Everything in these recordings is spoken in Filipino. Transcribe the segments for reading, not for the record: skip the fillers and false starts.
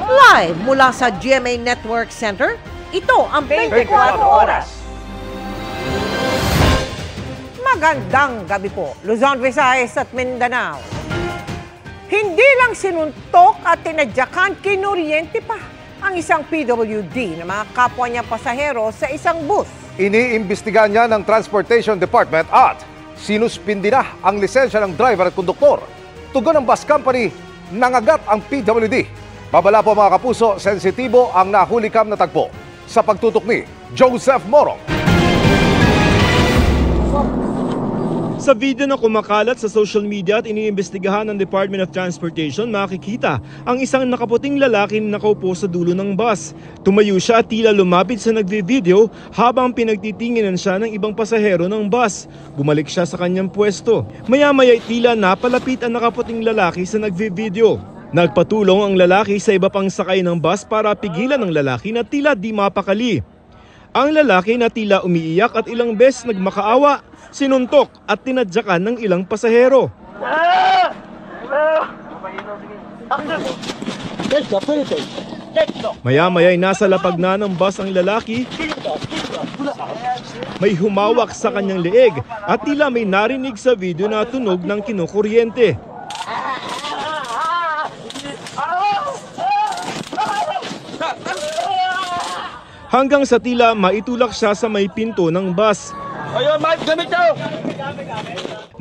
Live mula sa GMA Network Center, ito ang 24 Oras. Magandang gabi po, Luzon, Visayas at Mindanao. Hindi lang sinuntok at tinadyakan, kinuryente pa ang isang PWD na mga kapwa niya pasahero sa isang bus. Iniimbestigahan niya ng Transportation Department at sinuspindi na ang lisensya ng driver at konduktor. Tugon ng bus company, nangagat ang PWD. Babala po mga kapuso, sensitibo ang nahulikam na tagpo. Sa pagtutok ni Joseph Morong. Sa video na kumakalat sa social media at iniimbestigahan ng Department of Transportation, makikita ang isang nakaputing lalaki na nakaupo sa dulo ng bus. Tumayo siya at tila lumapit sa nagvi-video habang pinagtitinginan siya ng ibang pasahero ng bus. Bumalik siya sa kanyang pwesto. Maya-maya tila napalapit ang nakaputing lalaki sa nagvi-video. Nagpatulong ang lalaki sa iba pang sakay ng bus para pigilan ng lalaki na tila di mapakali. Ang lalaki na tila umiiyak at ilang beses nagmakaawa, sinuntok at tinadyakan ng ilang pasahero. Maya-maya'y nasa lapag na ng bus ang lalaki. May humawak sa kanyang leeg at tila may narinig sa video na tunog ng kinukuryente. Hanggang sa tila maitulak siya sa may pinto ng bus.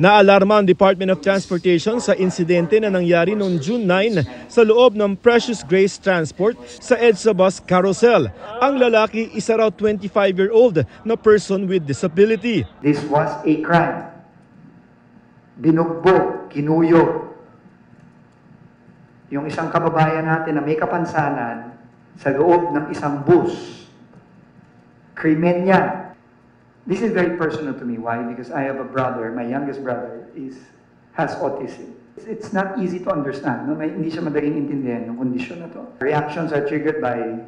Naalarma ang Department of Transportation sa insidente na nangyari noong June 9 sa loob ng Precious Grace Transport sa EDSA bus carousel. Ang lalaki, isa raw 25-year-old na person with disability. This was a crime. Binugbog, kinuyo. Yung isang kababayan natin na may kapansanan sa loob ng isang bus. Krimen yan. This is very personal to me. Why? Because I have a brother, my youngest brother has autism. It's not easy to understand. No? Hindi siya madaling intindihan yung kondisyon na to. Reactions are triggered by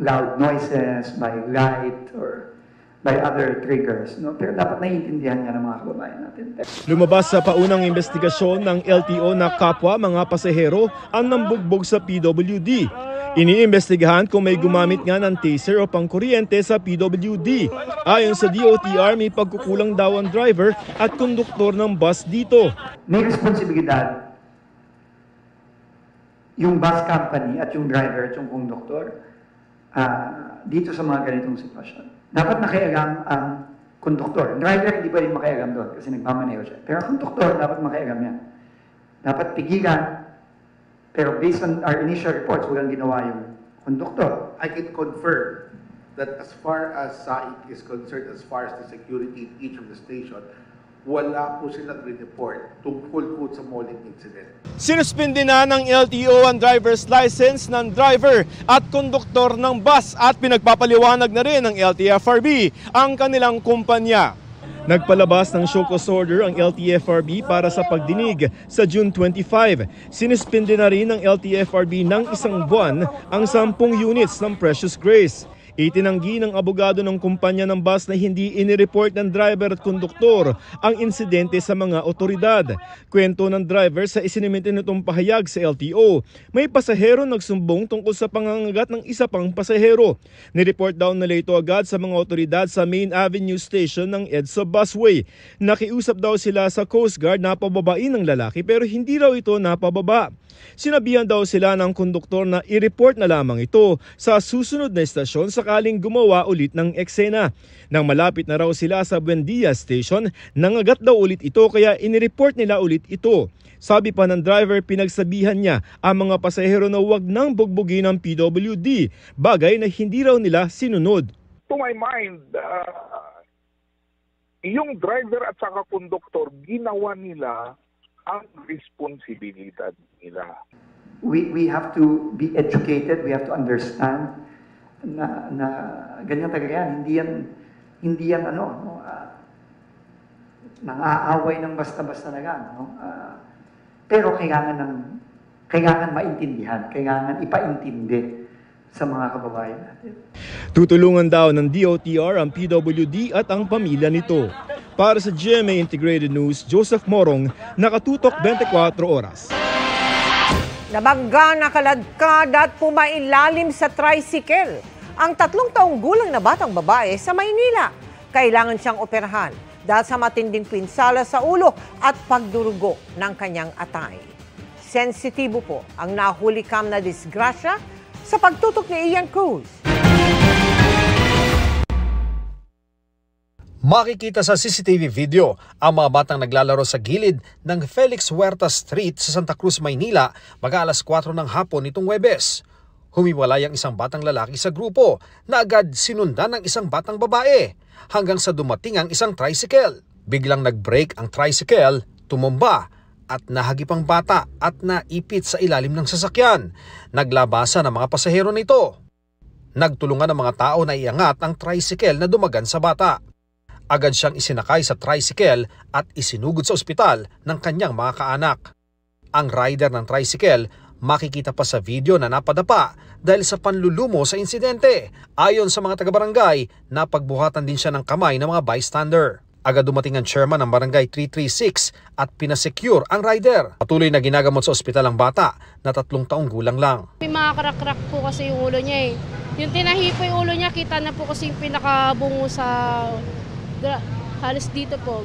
loud noises, by light, or by other triggers. No? Pero dapat naiintindihan niya ng mga kababayan natin. Lumabas sa paunang investigasyon ng LTO na kapwa mga pasahero ang nambugbog sa PWD. Iniimbestigahan kung may gumamit nga ng taser o pangkuryente sa PWD. Ayon sa DOTR, may pagkukulang daw ang driver at konduktor ng bus dito. May responsibilidad yung bus company at yung driver at yung konduktor dito sa mga ganitong sitwasyon. Dapat nakialam ang konduktor. Driver hindi pwedeng makialam doon kasi nagmamaneho siya. Pero ang konduktor dapat makialam yan. Dapat pigilan. Pero based on our initial reports, walang ginawa yung konduktor. I can confirm that as far as SAIC is concerned, as far as the security in each of the station, wala po silang report tungkol po sa mauling incident. Sinuspindi na ng LTO ang driver's license ng driver at konduktor ng bus at pinagpapaliwanag na rin ng LTFRB ang kanilang kumpanya. Nagpalabas ng show cause order ang LTFRB para sa pagdinig sa June 25. Sinuspindi na rin ng LTFRB ng isang buwan ang 10 units ng Precious Grace. Itinanggi ng abogado ng kumpanya ng bus na hindi inireport ng driver at konduktor ang insidente sa mga otoridad. Kwento ng driver sa isinimite nitong pahayag sa LTO, may pasahero nagsumbong tungkol sa pangangagat ng isa pang pasahero. Nireport daw nila ito agad sa mga otoridad sa Main Avenue Station ng EDSA Busway. Nakiusap daw sila sa Coast Guard na pababain ng lalaki pero hindi raw ito napababa. Sinabihan daw sila ng konduktor na i-report na lamang ito sa susunod na estasyon sakaling gumawa ulit ng eksena. Nang malapit na raw sila sa Buendia Station, nangagat daw ulit ito kaya inireport nila ulit ito. Sabi pa ng driver, pinagsabihan niya ang mga pasahero na huwag nang bugbugin ng PWD, bagay na hindi raw nila sinunod. To my mind, yung driver at saka konduktor, ginawa nila ang responsibilidad nila. We have to be educated, we have to understand na ganyan talaga yan. Hindi yan nang-aaway ng basta-basta na yan. Pero kailangan maintindihan, kailangan ipaintindi sa mga kababayan natin. Tutulungan daw ng DOTR ang PWD at ang pamilya nito. Para sa GMA Integrated News, Joseph Morong, nakatutok 24 oras. Nabangga, nakaladkad at pumailalim sa tricycle ang 3 taong gulang na batang babae sa Maynila. Kailangan siyang operahan dahil sa matinding pinsala sa ulo at pagdurugo ng kanyang atay. Sensitibo po ang nahuli kam na disgrasya sa pagtutok ni Ian Cruz. Makikita sa CCTV video ang mga batang naglalaro sa gilid ng Felix Huerta Street sa Santa Cruz, Maynila mag-alas 4 ng hapon nitong Huwebes. Humiwalay ang isang batang lalaki sa grupo na agad sinundan ng isang batang babae hanggang sa dumating ang isang tricycle. Biglang nag-brake ang tricycle, tumumba at nahagip ang bata at naipit sa ilalim ng sasakyan. Naglabasan ang mga pasahero nito. Nagtulungan ang mga tao na iangat ang tricycle na dumagan sa bata. Agad siyang isinakay sa tricycle at isinugod sa ospital ng kanyang mga kaanak. Ang rider ng tricycle makikita pa sa video na napadapa dahil sa panlulumo sa insidente. Ayon sa mga taga-barangay, napagbuhatan din siya ng kamay ng mga bystander. Agad dumating ang chairman ng barangay 336 at pinasecure ang rider. Patuloy na ginagamot sa ospital ang bata na 3 taong gulang lang. May mga crack-crack po kasi yung ulo niya eh. Yung tinahi po yung ulo niya, kita na po kasi yung pinakabungo sa halos dito po.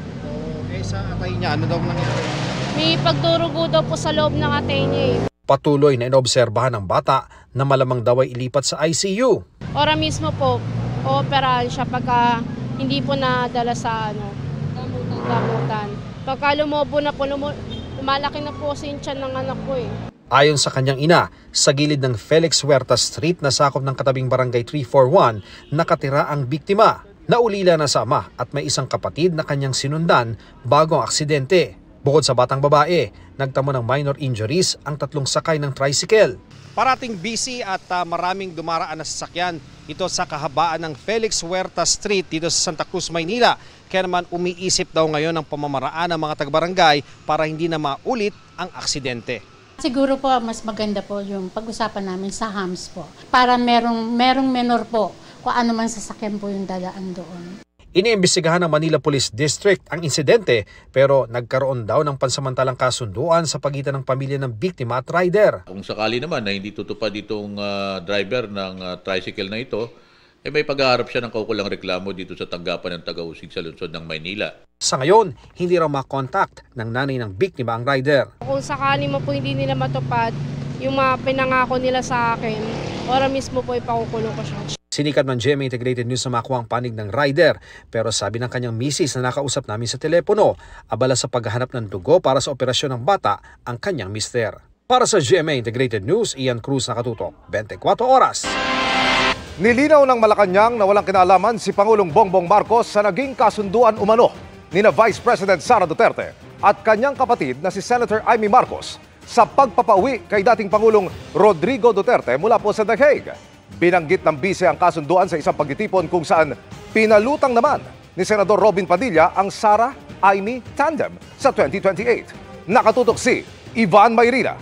Sa atay niya, ano daw nangyari? May pagdurugo daw po sa loob ng atay niya eh. Patuloy na inobserbahan ng bata na malamang daw ay ilipat sa ICU. Ora mismo po, ooperahan siya pagka hindi po nadala sa gamutan. Pagka lumobo na po, lumalaki na po kasi yung tiyan ng anak ko eh. Ayon sa kanyang ina, sa gilid ng Felix Huerta Street na sakop ng katabing barangay 341, nakatira ang biktima. Naulila na sa ama at may isang kapatid na kanyang sinundan bago ang aksidente. Bukod sa batang babae, nagtamo ng minor injuries ang 3 sakay ng tricycle. Parating busy at maraming dumaraan na sasakyan ito sa kahabaan ng Felix Huerta Street dito sa Santa Cruz, Maynila. Kaya naman umiisip daw ngayon ng pamamaraan ng mga taga-barangay para hindi na maulit ang aksidente. Siguro po mas maganda po yung pag-usapan namin sa hams po para merong menor po kung ano man sasakyan po yung dadaan doon. Iniimbestigahan ng Manila Police District ang insidente pero nagkaroon daw ng pansamantalang kasunduan sa pagitan ng pamilya ng biktima at rider. Kung sakali naman na hindi tutupad itong driver ng tricycle na ito, may pag-aharap siya ng kaukulang reklamo dito sa tanggapan ng Taga-Usig sa lungsod ng Maynila. Sa ngayon, hindi raw makontakt ng nanay ng biktima ang rider. Kung sakali mo po hindi nila matupad yung mga pinangako nila sa akin, ora mismo po ipakukulong ko siya. Sinikad man GMA Integrated News na makuha ang panig ng rider pero sabi ng kanyang misis na nakausap namin sa telepono, abala sa paghahanap ng dugo para sa operasyon ng bata ang kanyang mister. Para sa GMA Integrated News, Ian Cruz, nakatutok 24 oras. Nilinaw ng Malacanang na walang kinalaman si Pangulong Bongbong Marcos sa naging kasunduan umano nina Vice President Sara Duterte at kanyang kapatid na si Senator Amy Marcos sa pagpapauwi kay dating Pangulong Rodrigo Duterte mula po sa The Hague. Binanggit ng bise ang kasunduan sa isang pagtitipon kung saan pinalutang naman ni Senador Robin Padilla ang Sara-Amy tandem sa 2028. Nakatutok si Ivan Mayrina.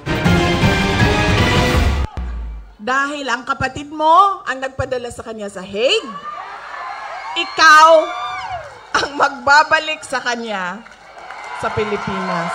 Dahil ang kapatid mo ang nagpadala sa kanya sa Hague, ikaw ang magbabalik sa kanya sa Pilipinas.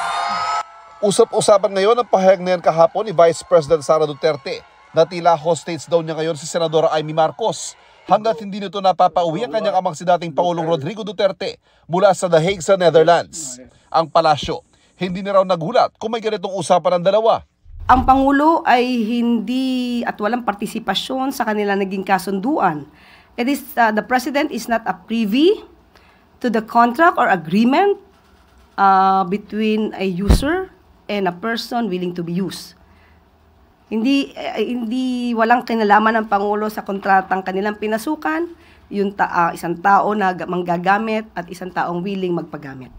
Usap-usapan ngayon ang pahayag na yan kahapon ni Vice President Sara Duterte na tila hostages daw niya ngayon si Senadora Amy Marcos hanggat hindi nito napapauwi ang kanyang amang si dating Pangulong Rodrigo Duterte mula sa The Hague sa Netherlands. Ang palasyo, hindi na raw nagulat kung may ganitong usapan ng dalawa. Ang Pangulo ay hindi at walang partisipasyon sa kanila naging kasunduan. It is, the President is not a privy to the contract or agreement between a user and a person willing to be used. Hindi walang kinalaman ng Pangulo sa kontratang kanilang pinasukan, yung isang tao na manggagamit at isang taong willing magpagamit.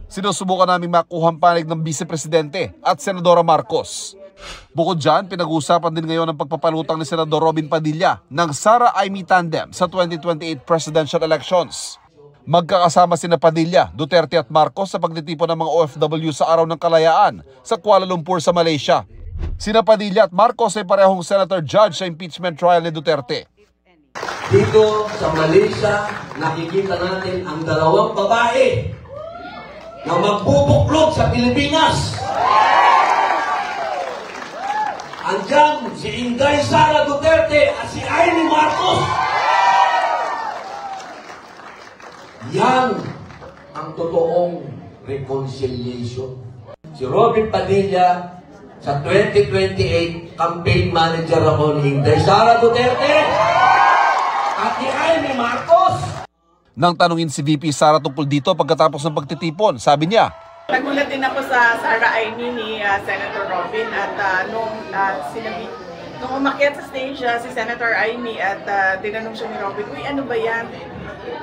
Sinusubukan namin makuha ang panig ng Vice Presidente at Senadora Marcos. Bukod dyan, pinag-uusapan din ngayon ang pagpapalutang ni Senador Robin Padilla ng Sara-Amy tandem sa 2028 presidential elections. Magkakasama sina Padilla, Duterte at Marcos sa pagtitipon ng mga OFW sa Araw ng Kalayaan sa Kuala Lumpur sa Malaysia. Sina Padilla at Marcos ay parehong senator judge sa impeachment trial ni Duterte. Dito sa Malaysia, nakikita natin ang dalawang babae na magbubuklod sa Pilipinas. Andiyan si Inday Sara Duterte at si Amy Marcos. Yan ang totoong reconciliation. Si Robin Padilla, sa 2028, campaign manager ako ni Inday Sara Duterte at ni Amy Marcos. Nang tanungin si VP Sara tungkol dito pagkatapos ng pagtitipon, sabi niya, nagulat din ako sa Sara Amy ni Senator Robin at nung umakyat sa stage si Senator Amy at tinanong siya ni Robin, uy, ano ba yan?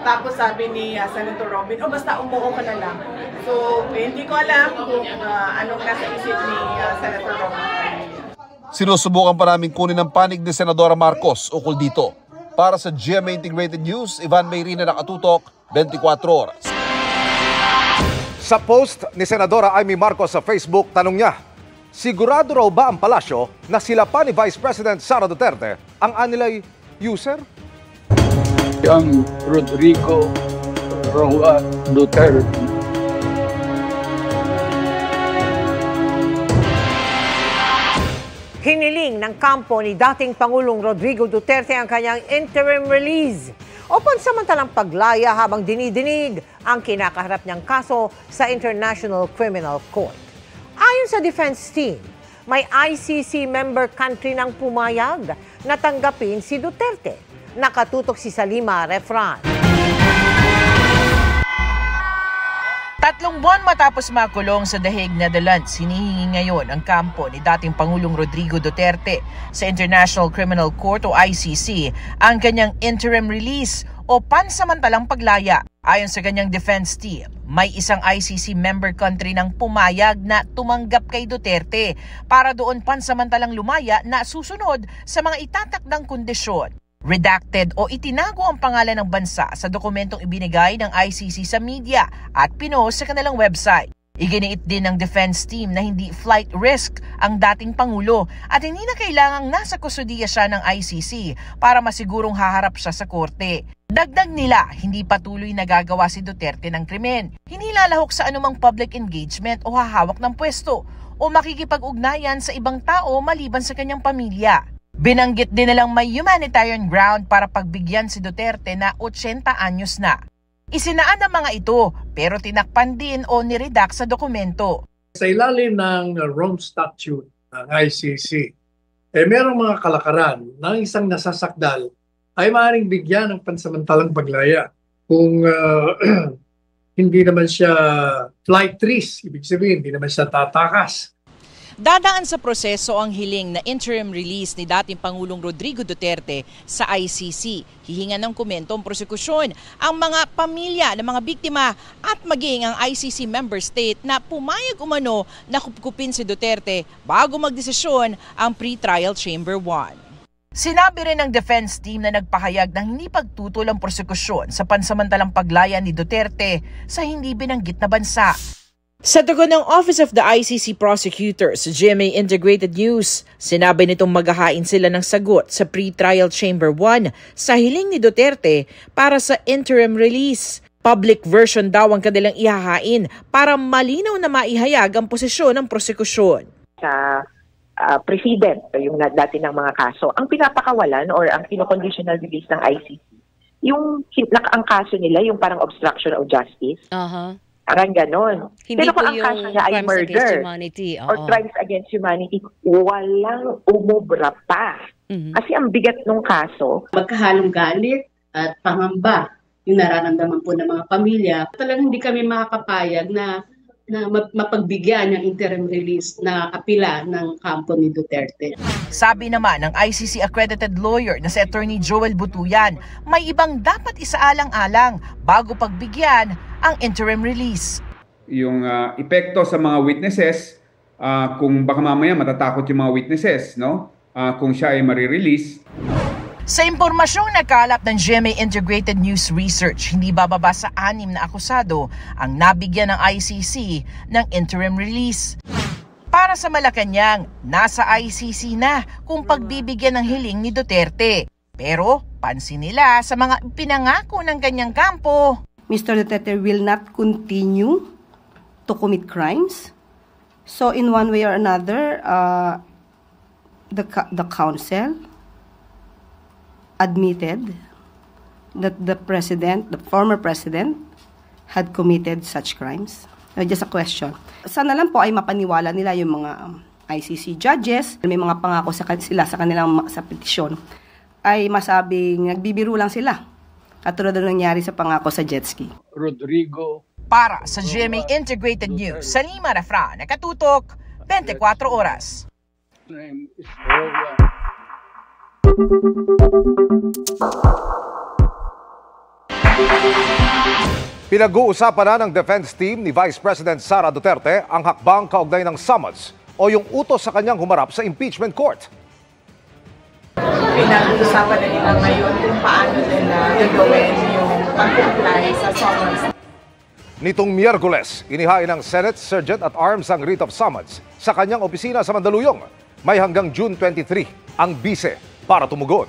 Tapos sabi ni Senator Robin, basta umuo ka na lang. So, hindi ko alam kung anong nasa isip ni Senator Robin. Sinusubukan pa namin kunin ang panig ni Senadora Marcos ukol dito. Para sa GMA Integrated News, Ivan Mayrina, nakatutok, 24 oras. Sa post ni Senadora Amy Marcos sa Facebook, tanong niya, sigurado raw ba ang palasyo na sila pa ni Vice President Sara Duterte ang anilay user? Ang Rodrigo Roa Duterte. Hiniling ng kampo ni dating Pangulong Rodrigo Duterte ang kanyang interim release o pansamantalang paglaya habang dinidinig ang kinakaharap niyang kaso sa International Criminal Court. Ayon sa defense team, may ICC member country ng pumayag na tanggapin si Duterte. Nakatutok si Salima Refran. 3 buwan matapos makulong sa The Hague, Netherlands, hinihingi ngayon ang kampo ni dating Pangulong Rodrigo Duterte sa International Criminal Court o ICC ang kanyang interim release o pansamantalang paglaya. Ayon sa kanyang defense team, may isang ICC member country ng pumayag na tumanggap kay Duterte para doon pansamantalang lumaya na susunod sa mga itatakdang kondisyon. Redacted o itinago ang pangalan ng bansa sa dokumentong ibinigay ng ICC sa media at pinost sa kanilang website. Iginiit din ng defense team na hindi flight risk ang dating Pangulo at hindi na kailangang nasa kustudiya siya ng ICC para masigurong haharap siya sa korte. Dagdag nila, hindi patuloy nagagawa si Duterte ng krimen, hindi lalahok sa anumang public engagement o hahawak ng pwesto o makikipag-ugnayan sa ibang tao maliban sa kanyang pamilya. Binanggit din nilang may humanitarian ground para pagbigyan si Duterte na 80 anyos na. Isinaan ang mga ito pero tinakpan din o niredact sa dokumento. Sa ilalim ng Rome Statute ng ICC, merong mga kalakaran na isang nasasakdal ay maaaring bigyan ng pansamantalang paglaya kung hindi naman siya flight risk, ibig sabihin hindi naman siya tatakas. Dadaan sa proseso ang hiling na interim release ni dating Pangulong Rodrigo Duterte sa ICC. Hihingan ng komento ang prosekusyon ang mga pamilya ng mga biktima at maging ang ICC member state na pumayag umano na kupkupin si Duterte bago magdesisyon ang pre-trial chamber 1. Sinabi rin ng defense team na nagpahayag ng hindi pagtutol ang prosekusyon sa pansamantalang paglaya ni Duterte sa hindi binanggit na bansa. Sa tugon ng Office of the ICC Prosecutor sa GMA Integrated News, sinabi nitong maghahain sila ng sagot sa pre-trial chamber 1 sa hiling ni Duterte para sa interim release. Public version daw ang kanilang ihahain para malinaw na maihayag ang posisyon ng prosekusyon. Sa precedent, yung dati ng mga kaso, ang pinapakawalan or ang pino-conditional release ng ICC, yung ang kaso nila, yung parang obstruction of justice. Parang ganon. Pero kung ang kaso niya ay murder or crimes against humanity, walang umubra pa. Kasi ang bigat ng kaso. Magkahalong galit at pangamba yung nararamdaman po ng mga pamilya. Talagang hindi kami makakapayag na mapagbigyan ng interim release na apila ng kampo ni Duterte. Sabi naman ng ICC accredited lawyer na si Attorney Joel Butuyan, may ibang dapat isaalang-alang bago pagbigyan ang interim release. Yung epekto sa mga witnesses, kung baka mamaya matatakot yung mga witnesses, no? Kung siya ay marirelease. Sa impormasyong nakalap ng GMA Integrated News Research, hindi bababa sa 6 na akusado ang nabigyan ng ICC ng interim release. Para sa Malacanang, nasa ICC na kung pagbibigyan ng hiling ni Duterte. Pero pansin nila sa mga pinangako ng kanyang kampo. Mr. Duterte will not continue to commit crimes. So in one way or another, the council admitted that the former president, had committed such crimes. Just a question. Sana lang po ay mapaniwala nila yung mga ICC judges. May mga pangako sila sa kanilang sa petisyon ay masabing nagbibiro lang sila. Katulad ng nangyari sa pangako sa jet ski. Rodrigo. Para sa GMA Integrated News, sa Lima Refra, nakatutok 24 oras. Name is Rowan. Pinag-uusapan na ng defense team ni Vice President Sara Duterte ang hakbang kaugnay ng summons o yung utos sa kanyang humarap sa impeachment court. Pinag-uusapan na nila ngayon kung paano nila gagawin yung pag-comply sa summons. Nitong Miyerkules, inihain ng Senate Sergeant at Arms ang writ of summons sa kanyang opisina sa Mandaluyong. May hanggang June 23 ang bise para tumugon.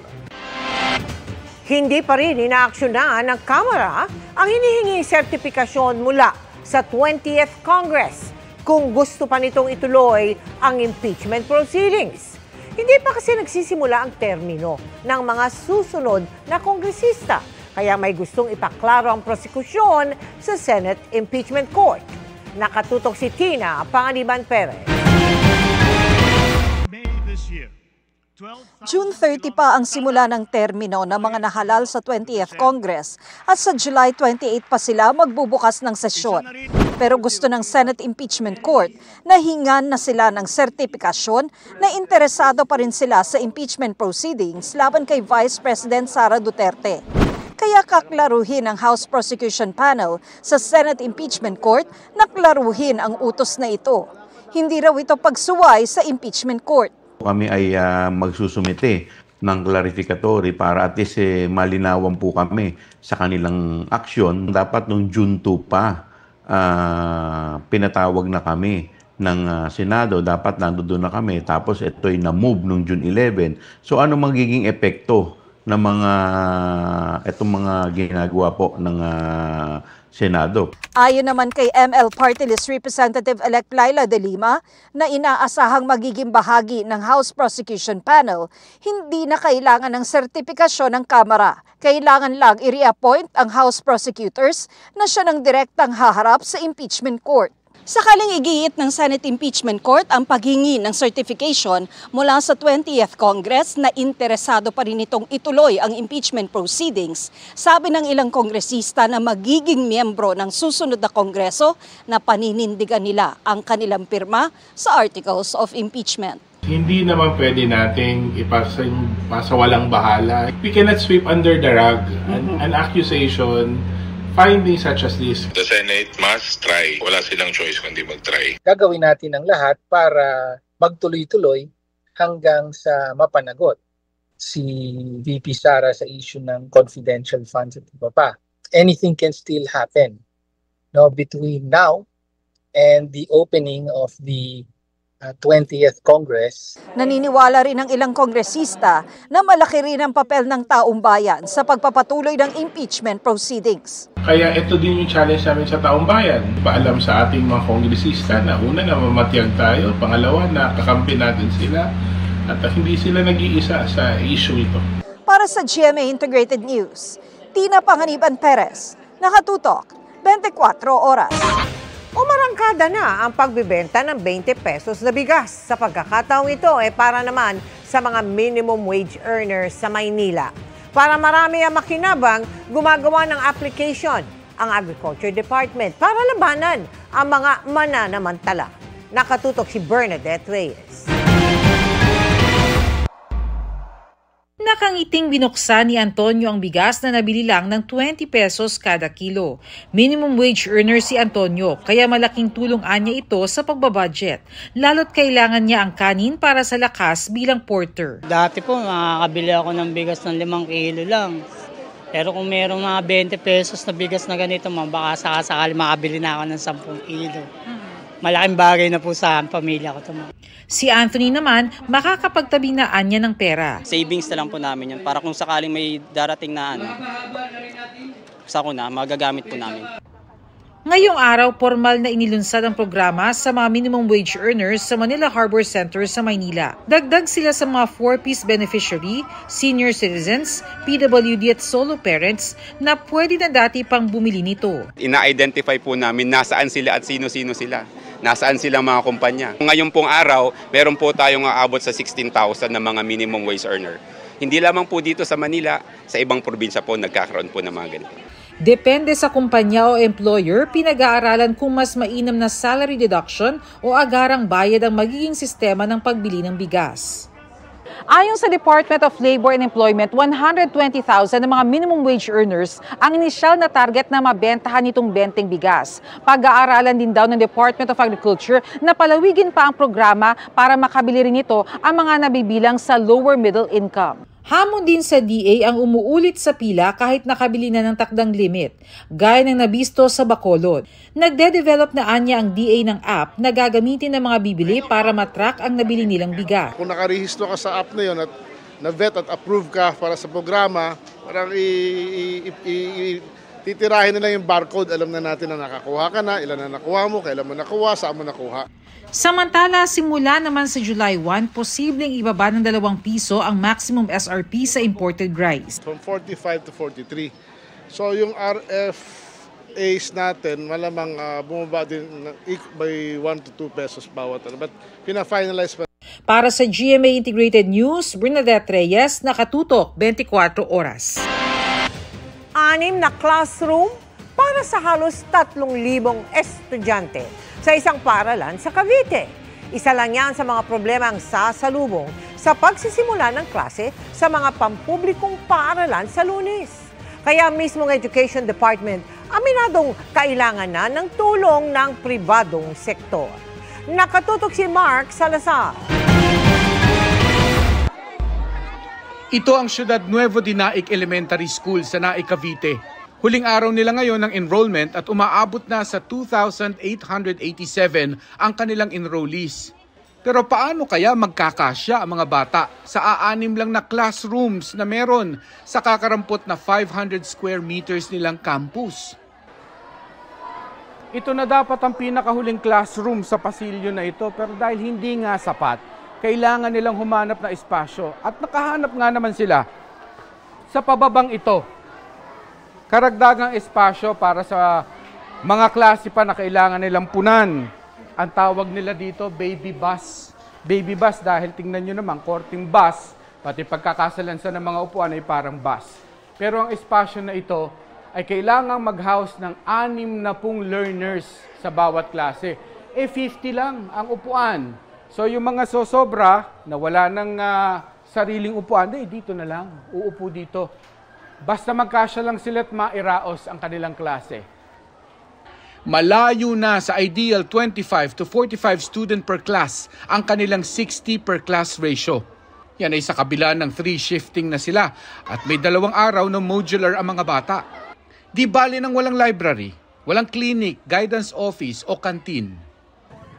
Hindi pa rin inaaksyonan ng Kamara ang hinihinging sertifikasyon mula sa 20th Congress kung gusto pa nitong ituloy ang impeachment proceedings. Hindi pa kasi nagsisimula ang termino ng mga susunod na kongresista, kaya may gustong ipaklaro ang prosekusyon sa Senate Impeachment Court. Nakatutok si Tina Panganiban Perez. June 30 pa ang simula ng termino ng mga nahalal sa 20th Congress at sa July 28 pa sila magbubukas ng sesyon. Pero gusto ng Senate Impeachment Court na hingan na sila ng sertifikasyon na interesado pa rin sila sa impeachment proceedings laban kay Vice President Sara Duterte. Kaya kaklaruhin ng House Prosecution Panel sa Senate Impeachment Court na klaruhin ang utos na ito. Hindi raw ito pagsuway sa impeachment court. Kami ay magsusumite ng clarificatory para at least malinawan po kami sa kanilang aksyon. Dapat noong June 2 pa pinatawag na kami ng Senado. Dapat nandoon na kami. Tapos ito'y na-move noong June 11. So ano magiging epekto ng itong mga ginagawa po ng Senado? Ayon naman kay ML Party List Representative-elect Laila De Lima na inaasahang magiging bahagi ng House Prosecution Panel, hindi na kailangan ng sertifikasyon ng Kamara. Kailangan lang i-reappoint ang House Prosecutors na siya ng direktang haharap sa impeachment court. Sakaling igiit ng Senate Impeachment Court ang paghingi ng certification mula sa 20th Congress na interesado pa rin itong ituloy ang impeachment proceedings, sabi ng ilang kongresista na magiging miyembro ng susunod na Kongreso na paninindigan nila ang kanilang pirma sa Articles of Impeachment. Hindi naman pwede nating ipasa walang bahala. We cannot sweep under the rug an accusation. Findings such as this. The Senate must try. Wala silang choice kundi mag-try. Gagawin natin ang lahat para magtuloy-tuloy hanggang sa mapanagot si VP Sara sa issue ng confidential funds at iba pa. Anything can still happen between now and the opening of the 20th Congress. Naniniwala rin ang ilang kongresista na malaki rin ang papel ng taong bayan sa pagpapatuloy ng impeachment proceedings. Kaya ito din yung challenge namin sa taong bayan. Paalam sa ating mga kongresista na una na mamatiyag tayo, pangalawa na kakampi natin sila at hindi sila nag-iisa sa issue ito. Para sa GMA Integrated News, Tina Panganiban Perez, nakatutok 24 oras. Umarangkada na ang pagbibenta ng 20 pesos na bigas. Sa pagkakataong ito para naman sa mga minimum wage earners sa Maynila. Para marami ang makinabang, gumagawa ng application ang Agriculture Department para labanan ang mga mananamantala. Nakatutok si Bernadette Reyes. Nakangiting binuksan ni Antonio ang bigas na nabili lang ng 20 pesos kada kilo. Minimum wage earner si Antonio, kaya malaking tulong anya ito sa pagbabudget. Lalo't kailangan niya ang kanin para sa lakas bilang porter. Dati po, makakabili ako ng bigas ng 5 kilo lang. Pero kung mayroong mga 20 pesos na bigas na ganito, baka sakali makabili na ako ng 10 kilo. Malaking bagay na po sa pamilya ko ito. Si Anthony naman, makakapagtabi na anya ng pera. Savings na lang po namin yun para kung sakaling may darating na sakuna, magagamit po namin. Ngayong araw, formal na inilunsad ang programa sa mga minimum wage earners sa Manila Harbor Center sa Maynila. Dagdag sila sa mga 4-piece beneficiary, senior citizens, PWD at solo parents na pwede na dati pang bumili nito. Ina-identify po namin nasaan sila at sino-sino sila. Nasaan silang mga kumpanya. Ngayon pong araw, meron po tayong aabot sa 16,000 na mga minimum wage earner. Hindi lamang po dito sa Manila, sa ibang probinsya po nagkakaroon po ng mga ganito. Depende sa kumpanya o employer, pinag-aaralan kung mas mainam na salary deduction o agarang bayad ang magiging sistema ng pagbili ng bigas. Ayon sa Department of Labor and Employment, 120,000 ng mga minimum wage earners ang inisyal na target na mabentahan nitong benteng bigas. Pag-aaralan din daw ng Department of Agriculture na palawigin pa ang programa para makabili rin ito ang mga nabibilang sa lower middle income. Hamon din sa DA ang umuulit sa pila kahit nakabili na ng takdang limit, gaya ng nabisto sa Bacolod. Nagde-develop na anya ang DA ng app na gagamitin ng mga bibili para matrack ang nabili nilang bigas. Kung nakarehistro ka sa app na yun at na-vet at approve ka para sa programa, parang titirahin na lang yung barcode, alam na natin na nakakuha ka na, ilan na nakuha mo, kailan mo nakuha, saan mo nakuha. Samantala, simula naman sa July 1, posibleng ibaba ng 2 piso ang maximum SRP sa imported rice. From 45 to 43. So yung RFAs natin, malamang bumaba din by 1 to 2 pesos bawat. But pina-finalize pa. Para sa GMA Integrated News, Bernadette Reyes, nakatutok 24 oras. 6 na classroom para sa halos 3,000 estudyante sa isang paaralan sa Cavite. Isa lang yan sa mga problema ang sasalubong sa pagsisimula ng klase sa mga pampublikong paaralan sa Lunes. Kaya mismo ng Education Department, aminadong kailangan na ng tulong ng pribadong sektor. Nakatutok si Mark Salazar. Ito ang Ciudad Nuevo Dinaig Elementary School sa Naig, Cavite. Huling araw nila ngayon ng enrollment at umaabot na sa 2,887 ang kanilang enrollees. Pero paano kaya magkakasya ang mga bata sa 6 lang na classrooms na meron sa kakarampot na 500 square meters nilang campus? Ito na dapat ang pinakahuling classroom sa pasilyo na ito, pero dahil hindi nga sapat, kailangan nilang humanap na espasyo at nakahanap nga naman sila sa pababang ito. Karagdagang espasyo para sa mga klase pa na kailangan nilang punan. Ang tawag nila dito, baby bus. Baby bus dahil tingnan nyo naman, korting bus, pati pagkakasalansan ng mga upuan ay parang bus. Pero ang espasyo na ito ay kailangang mag-house ng 60 learners sa bawat klase. 50 lang ang upuan. So yung mga sosobra na wala ng sariling upuan, dito na lang, uupo dito. Basta magkasya lang sila at mairaos ang kanilang klase. Malayo na sa ideal 25 to 45 student per class ang kanilang 60 per class ratio. Yan ay sa kabila ng 3 shifting na sila at may 2 araw na modular ang mga bata. Di bali ng walang library, walang clinic, guidance office o canteen.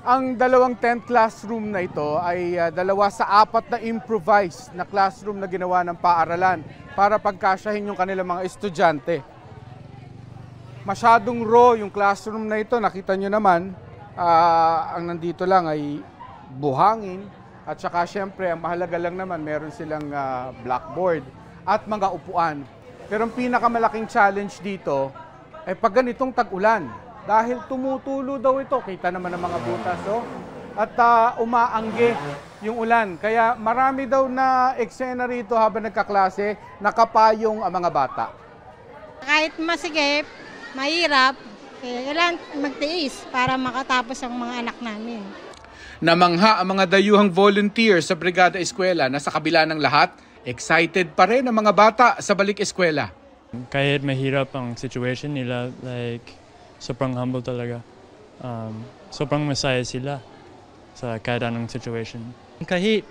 Ang 2 tent classroom na ito ay 2 sa 4 na improvised na classroom na ginawa ng paaralan para pagkasyahin yung kanilang mga estudyante. Masyadong raw yung classroom na ito, nakita nyo naman, ang nandito lang ay buhangin at saka syempre ang mahalaga lang naman meron silang blackboard at mga upuan. Pero ang pinakamalaking challenge dito ay pag ganitong tag-ulan. Dahil tumutulo daw ito, kita naman ng mga butas, at umaangge yung ulan. Kaya marami daw na eksena rito habang nagkaklase, nakapayong ang mga bata. Kahit masigip, mahirap, kailangan magtiis para makatapos ang mga anak namin. Namangha ang mga dayuhang volunteer sa Brigada Eskwela na sa kabila ng lahat, excited pa rin ang mga bata sa balik eskwela. Kahit mahirap ang situation nila, sobrang humble talaga. Sobrang masaya sila sa kahit anong situation. Kahit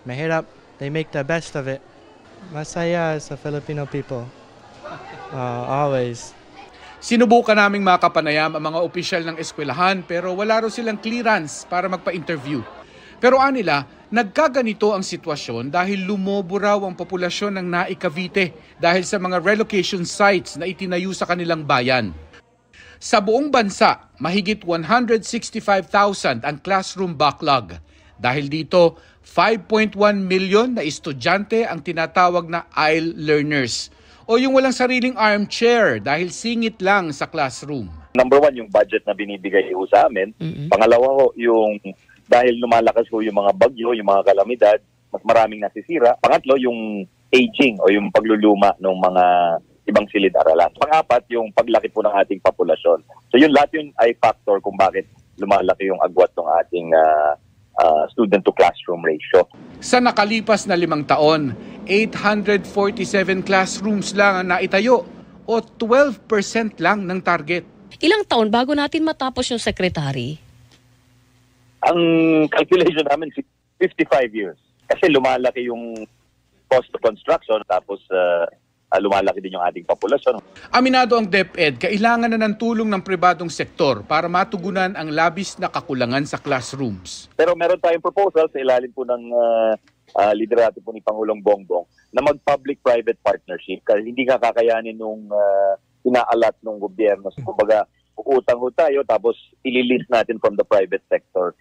mahirap, they make the best of it. Masaya sa Filipino people. Always. Sinubukan naming makapanayam ang mga opisyal ng eskwelahan pero wala raw silang clearance para magpa-interview. Pero anila, nagkaganito ang sitwasyon dahil lumobo raw ang populasyon ng Naig, Cavite dahil sa mga relocation sites na itinayo sa kanilang bayan. Sa buong bansa, mahigit 165,000 ang classroom backlog. Dahil dito, 5.1 milyon na estudyante ang tinatawag na aisle learners o yung walang sariling armchair dahil singit lang sa classroom. Number one, yung budget na binibigay ho sa amin. Pangalawa ho, yung dahil lumalakas ho yung mga bagyo, yung mga kalamidad, mas maraming nasisira. Pangatlo, yung aging o yung pagluluma ng mga ibang silid-aralan. Pang-apat, yung paglaki po ng ating populasyon. So yun lahat yun ay factor kung bakit lumalaki yung agwat ng ating student-to-classroom ratio. Sa nakalipas na 5 taon, 847 classrooms lang ang naitayo o 12% lang ng target. Ilang taon bago natin matapos yung secretary? Ang calculation namin, 55 years. Kasi lumalaki yung cost of construction tapos lumalaki din yung ating populasyon. Aminado ang DepEd, kailangan na ng tulong ng pribadong sektor para matugunan ang labis na kakulangan sa classrooms. Pero meron tayong proposal sa ilalim po ng liderato po ni Pangulong Bongbong na mag-public-private partnership kasi hindi nga kakayanin nung inaalat ng gobyerno. Kumbaga, uutang ho tayo tapos ililist natin from the private sector.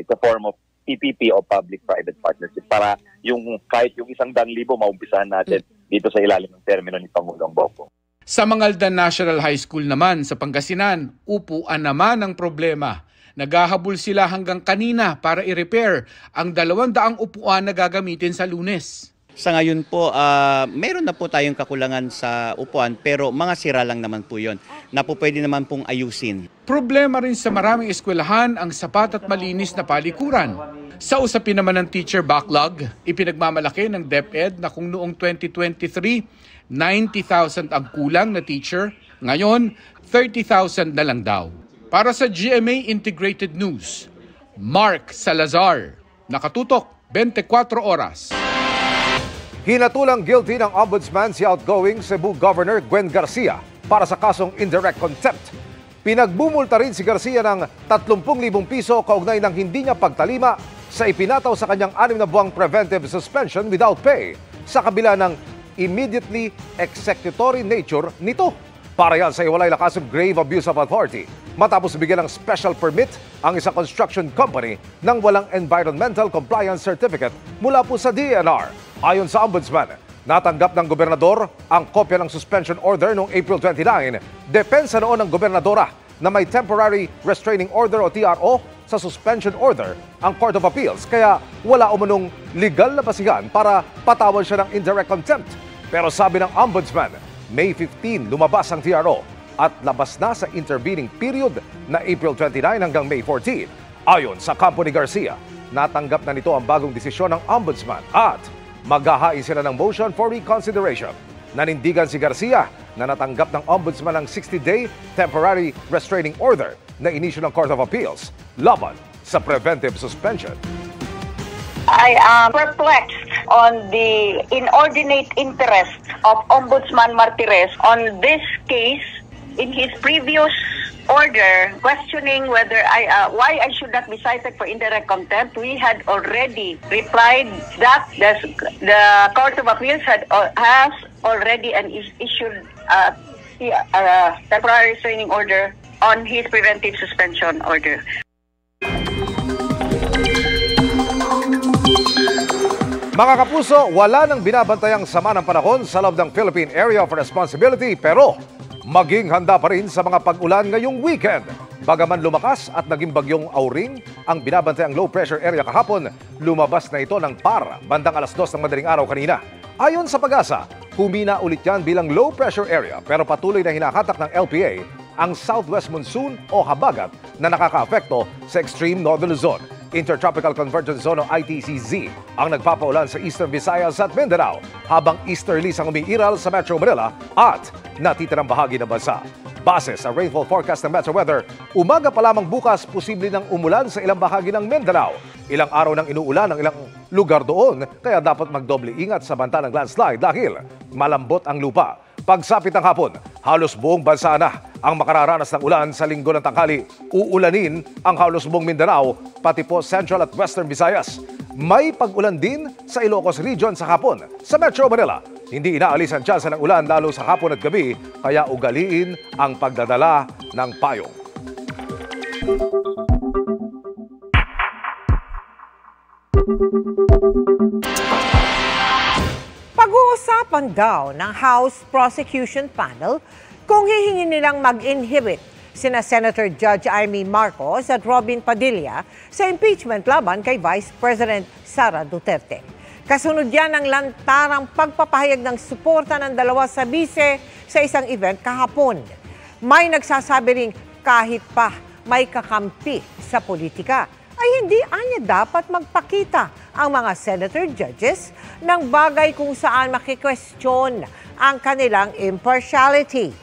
It's a form of PPP o public-private partnership para yung kahit yung 100,000 maumpisahan natin dito sa ilalim ng termino ni Pangulong Bongbong. Sa Mangaldan National High School naman sa Pangasinan, upuan naman ang problema. Naghahabol sila hanggang kanina para i-repair ang 200 upuan na gagamitin sa Lunes. Sa ngayon po, meron na po tayong kakulangan sa upuan pero mga sira lang naman po yun na po pwede naman pong ayusin. Problema rin sa maraming eskwelahan ang sapat at malinis na palikuran. Sa usapin naman ng teacher backlog, ipinagmamalaki ng DepEd na kung noong 2023, 90,000 ang kulang na teacher, ngayon 30,000 na lang daw. Para sa GMA Integrated News, Mark Salazar, nakatutok 24 oras. Hinatulang guilty ng ombudsman si outgoing Cebu Governor Gwen Garcia para sa kasong indirect contempt. Pinagbumulta rin si Garcia ng 30,000 piso kaugnay ng hindi niya pagtalima sa ipinataw sa kanyang 6 na buwang preventive suspension without pay sa kabila ng immediately executory nature nito. Para yan sa iwalay na kasong grave abuse of authority matapos bigyan ng special permit ang isang construction company ng walang environmental compliance certificate mula po sa DENR. Ayon sa ombudsman, natanggap ng gobernador ang kopya ng suspension order noong April 29, depensa noon ng gobernadora na may temporary restraining order o TRO sa suspension order ang Court of Appeals kaya wala umunong legal na basihan para patawan siya ng indirect contempt. Pero sabi ng ombudsman, May 15 lumabas ang TRO at labas na sa intervening period na April 29 hanggang May 14. Ayon sa kampo ni Garcia, natanggap na nito ang bagong desisyon ng ombudsman at maghahain sila ng motion for reconsideration. Nanindigan si Garcia na natanggap ng ombudsman ng 60-day temporary restraining order na inisyu ng Court of Appeals laban sa preventive suspension. I am perplexed on the inordinate interest of Ombudsman Martires on this case. In his previous order questioning whether why I should not be cited for indirect contempt, we had already replied that the Court of Appeals has already issued a temporary restraining order on his preventive suspension order. Mga kapuso, wala nang binabantayang sama ng panahon sa loob ng Philippine Area of Responsibility pero maging handa pa rin sa mga pag-ulan ngayong weekend. Bagaman lumakas at naging bagyong Auring ang binabantayang low pressure area kahapon, lumabas na ito ng PAR bandang 2:00 ng madaling araw kanina. Ayon sa Pag-asa, humina ulit yan bilang low pressure area pero patuloy na hinakatak ng LPA ang southwest monsoon o habagat na nakakaapekto sa extreme northern Luzon. Intertropical Convergence Zone o ITCZ ang nagpapaulan sa Eastern Visayas at Mindanao habang easterlies ang umiiral sa Metro Manila at natitirang bahagi ng bansa. Base sa rainfall forecast ng Metro Weather, umaga pa lamang bukas posible ng umulan sa ilang bahagi ng Mindanao. Ilang araw nang inuulan ang ilang lugar doon kaya dapat magdoble ingat sa banta ng landslide dahil malambot ang lupa. Pagsapit ng hapon, halos buong bansa na ang makararanas ng ulan sa linggo ng tanghali. Uulanin ang halos buong Mindanao, pati po Central at Western Visayas. May pag-ulan din sa Ilocos Region sa hapon. Sa Metro Manila, Hindi inaalis ang tsansa ng ulan lalo sa hapon at gabi, kaya ugaliin ang pagdadala ng payong. Pag-uusapan daw ng House Prosecution Panel kung hihingin nilang mag-inhibit sina Senator Judge Amy Marcos at Robin Padilla sa impeachment laban kay Vice President Sara Duterte. Kasunod yan ang lantarang pagpapahayag ng suporta ng dalawa sa bise sa isang event kahapon. May nagsasabi ring kahit pa may kakampi sa politika, ay hindi anya dapat magpakita ang mga senator judges ng bagay kung saan makikwestiyon ang kanilang impartiality.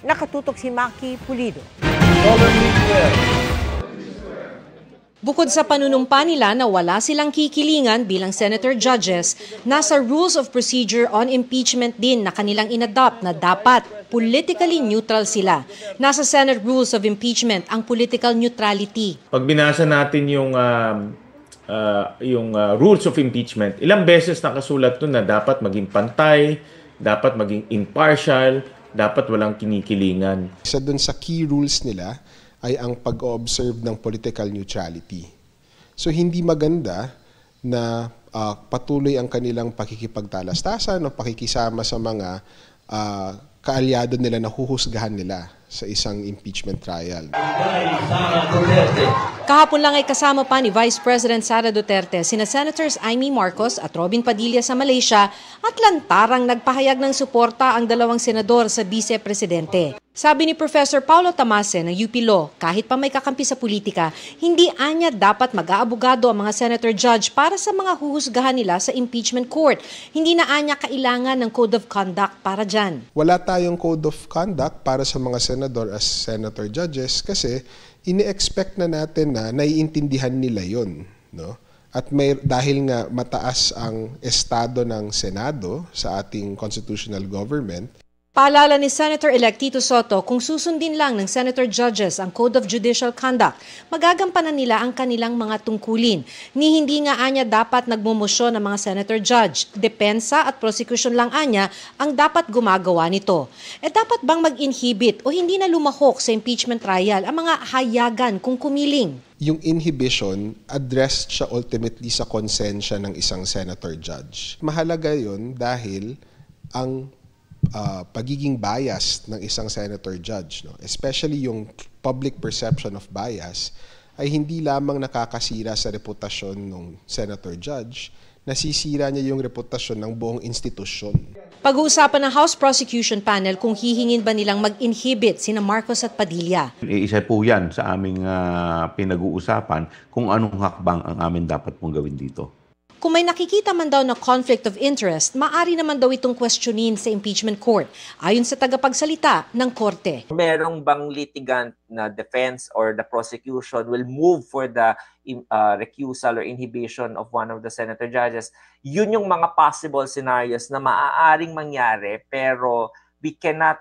Nakatutok si Maki Pulido. Bukod sa panunumpa nila na wala silang kikilingan bilang senator judges, nasa Rules of Procedure on Impeachment din na kanilang inadopt na dapat politically neutral sila. Nasa Senate Rules of Impeachment ang political neutrality. Pag binasa natin yung Rules of Impeachment, ilang beses nakasulat doon na dapat maging pantay, dapat maging impartial, dapat walang kinikilingan. Isa doon sa key rules nila ay ang pag-observe ng political neutrality. So hindi maganda na patuloy ang kanilang pakikipagtalastasan o pakikisama sa mga kaalyado nila na huhusgahan nila sa isang impeachment trial. Kahapon lang ay kasama pa ni Vice President Sara Duterte sina Senators Amy Marcos at Robin Padilla sa Malaysia at lantarang nagpahayag ng suporta ang dalawang senador sa vice-presidente. Sabi ni Professor Paulo Tamase ng UP Law, kahit pa may kakampi sa politika, hindi anya dapat mag-aabogado ang mga senator judge para sa mga huhusgahan nila sa impeachment court. Hindi na anya kailangan ng code of conduct para dyan. Wala tayong code of conduct para sa mga senador as senator judges kasi ini-expect na natin na naiintindihan nila yun. No? At dahil nga mataas ang estado ng Senado sa ating constitutional government, paalala ni Senator-elect Tito Soto, kung susundin lang ng senator judges ang Code of Judicial Conduct, magagampanan nila ang kanilang mga tungkulin. Ni hindi nga anya dapat nagmumosyon ng mga senator judge. Depensa at prosecution lang anya ang dapat gumagawa nito. Dapat bang mag-inhibit o hindi na lumahok sa impeachment trial ang mga hayagan kung kumiling? Yung inhibition, addressed siya ultimately sa konsensya ng isang senator judge. Mahalaga yun dahil ang pagiging biased ng isang senator judge, no? Especially yung public perception of bias, ay hindi lamang nakakasira sa reputasyon ng senator judge, nasisira niya yung reputasyon ng buong institusyon. Pag-uusapan ng House Prosecution Panel kung hihingin ba nilang mag-inhibit sina Marcos at Padilla. Isa po yan sa aming pinag-uusapan kung anong hakbang ang amin dapat pong gawin dito. Kung may nakikita man daw na conflict of interest, maaari naman daw itong questionin sa impeachment court, ayon sa tagapagsalita ng korte. Merong bang litigant na defense or the prosecution will move for the recusal or inhibition of one of the senator judges? Yun yung mga possible scenarios na maaaring mangyari, pero we cannot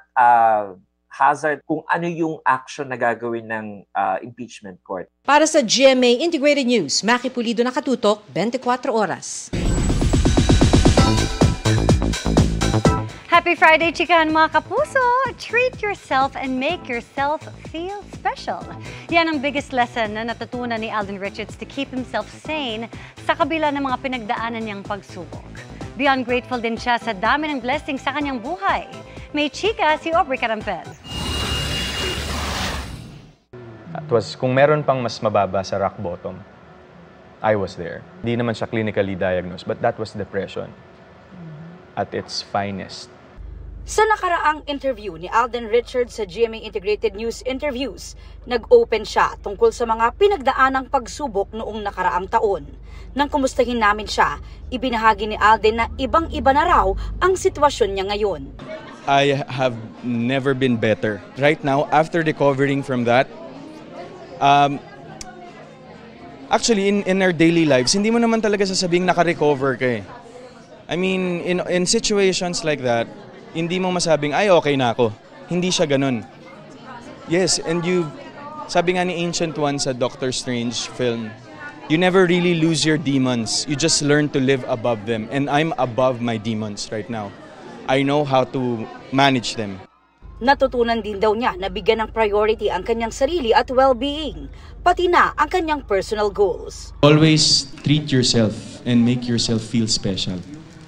hazard kung ano yung action na gagawin ng impeachment court. Para sa GMA Integrated News, Maki Pulido, nakatutok, 24 oras. Happy Friday, chikahan mga kapuso! Treat yourself and make yourself feel special. Yan ang biggest lesson na natutunan ni Alden Richards to keep himself sane sa kabila ng mga pinagdaanan niyang pagsubok. Beyond grateful din siya sa dami ng blessings sa kanyang buhay. May chika si Aubrey Carampel. Kung meron pang mas mababa sa rock bottom, I was there. Hindi naman siya clinically diagnosed, but that was depression at its finest. Sa nakaraang interview ni Alden Richards sa GMA Integrated News Interviews, nag-open siya tungkol sa mga pinagdaanang pagsubok noong nakaraang taon. Nang kumustahin namin siya, ibinahagi ni Alden na ibang-iba na raw ang sitwasyon niya ngayon. I have never been better. Right now, after recovering from that, actually, in our daily lives, hindi mo naman talaga sasabing naka-recover ka eh. I mean, in situations like that, hindi mo masabing, ay, okay na ako. Hindi siya ganun. Yes, and sabi nga ni Ancient One sa Doctor Strange film, you never really lose your demons. You just learn to live above them. And I'm above my demons right now. I know how to manage them. Natutunan din daw niya na bigyan ng priority ang kanyang sarili at well-being, pati na ang kanyang personal goals. Always treat yourself and make yourself feel special.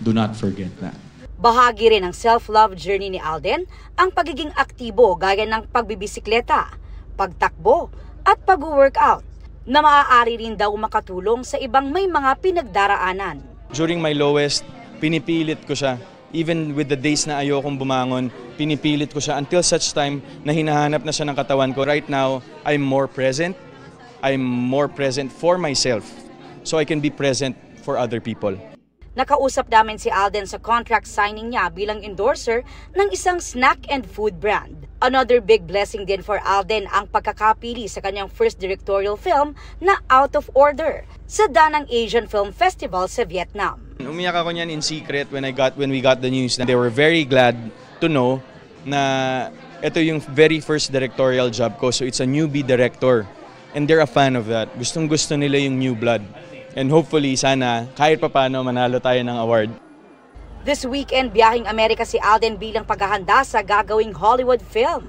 Do not forget that. Bahagi rin ng self-love journey ni Alden ang pagiging aktibo gaya ng pagbibisikleta, pagtakbo at pag-workout na maaari rin daw makatulong sa ibang may mga pinagdaraanan. During my lowest, pinipilit ko siya. Even with the days na ayokong bumangon, pinipilit ko siya until such time na hinahanap na siya ng katawan ko. Right now, I'm more present. I'm more present for myself so I can be present for other people. Nakausap namin si Alden sa contract signing niya bilang endorser ng isang snack and food brand. Another big blessing din for Alden ang pagkakapili sa kanyang first directorial film na Out of Order sa Danang Asian Film Festival sa Vietnam. Umiyak ako niyan in secret when we got the news. They were very glad to know na ito yung very first directorial job ko. So it's a newbie director and they're a fan of that. Gustong-gusto nila yung new blood. And hopefully, sana, kahit papano, manalo tayo ng award. This weekend, biyahing Amerika si Alden bilang paghahanda sa gagawing Hollywood film.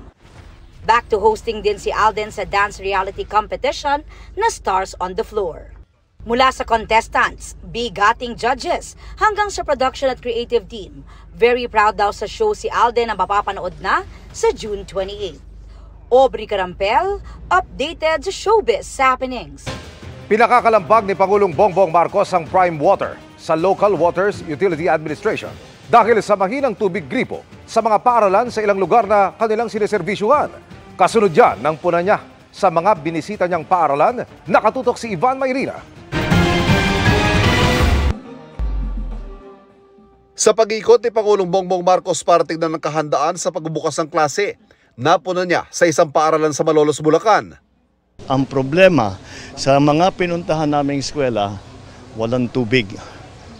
Back to hosting din si Alden sa dance reality competition na Stars on the Floor. Mula sa contestants, bigating judges, hanggang sa production at creative team, very proud daw sa show si Alden na mapapanood na sa June 28. Aubrey Carampel, updated sa showbiz happenings. Pinakakalambag ni Pangulong Bongbong Marcos ang prime water sa Local Waters Utility Administration dahil sa mahinang tubig gripo sa mga paaralan sa ilang lugar na kanilang sineserbisyuhan. Kasunod yan ng puna niya sa mga binisita niyang paaralan, nakatutok si Ivan Mayrina. Sa pag-iikot ni Pangulong Bongbong Marcos para tignan ng kahandaan sa pagbubukas ng klase, napuna niya sa isang paaralan sa Malolos, Bulacan. Ang problema, sa mga pinuntahan naming eskwela, walang tubig.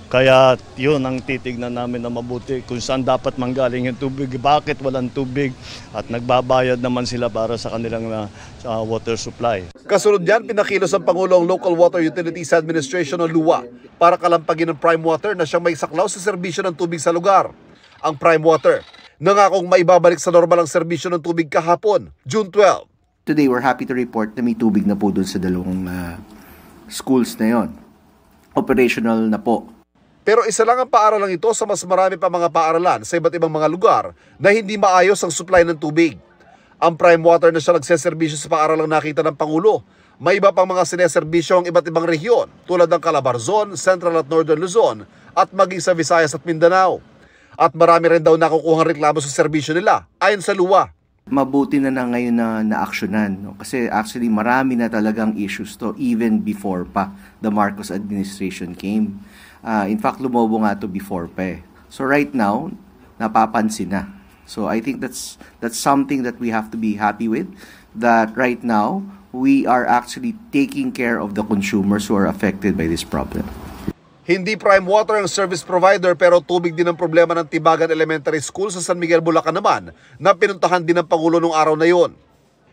Kaya yun ang titignan namin na mabuti kung saan dapat manggaling yung tubig, bakit walang tubig at nagbabayad naman sila para sa kanilang water supply. Kasunod yan, pinakilos ang Pangulo ang Local Water Utilities Administration o LUA para kalampagin ng prime water na siyang may saklaw sa serbisyo ng tubig sa lugar. Ang prime water, nangakong maibabalik sa normal ang serbisyo ng tubig kahapon, June 12. Today, we're happy to report na may tubig na po doon sa dalawang schools na yon. Operational na po. Pero isa lang ang paaralang ito sa mas marami pa mga paaralan sa iba't ibang mga lugar na hindi maayos ang supply ng tubig. Ang prime water na siya nagseserbisyo sa paaralang nakita ng Pangulo. May iba pang mga sineserbisyo ang iba't ibang rehiyon tulad ng Calabarzon, Central at Northern Luzon at maging sa Visayas at Mindanao. At marami rin daw nakukuhang reklamo sa serbisyo nila ayon sa LUA. Mabuti na ngayon na na-aksyonan. No? Kasi actually marami na talagang issues to even before pa the Marcos administration came. In fact, lumobo nga to before pa eh. So right now, napapansin na. So I think that's something that we have to be happy with. That right now, we are actually taking care of the consumers who are affected by this problem. Hindi prime water ang service provider pero tubig din ang problema ng Tibagan Elementary School sa San Miguel, Bulacan naman na pinuntahan din ng Pangulo nung araw na yon.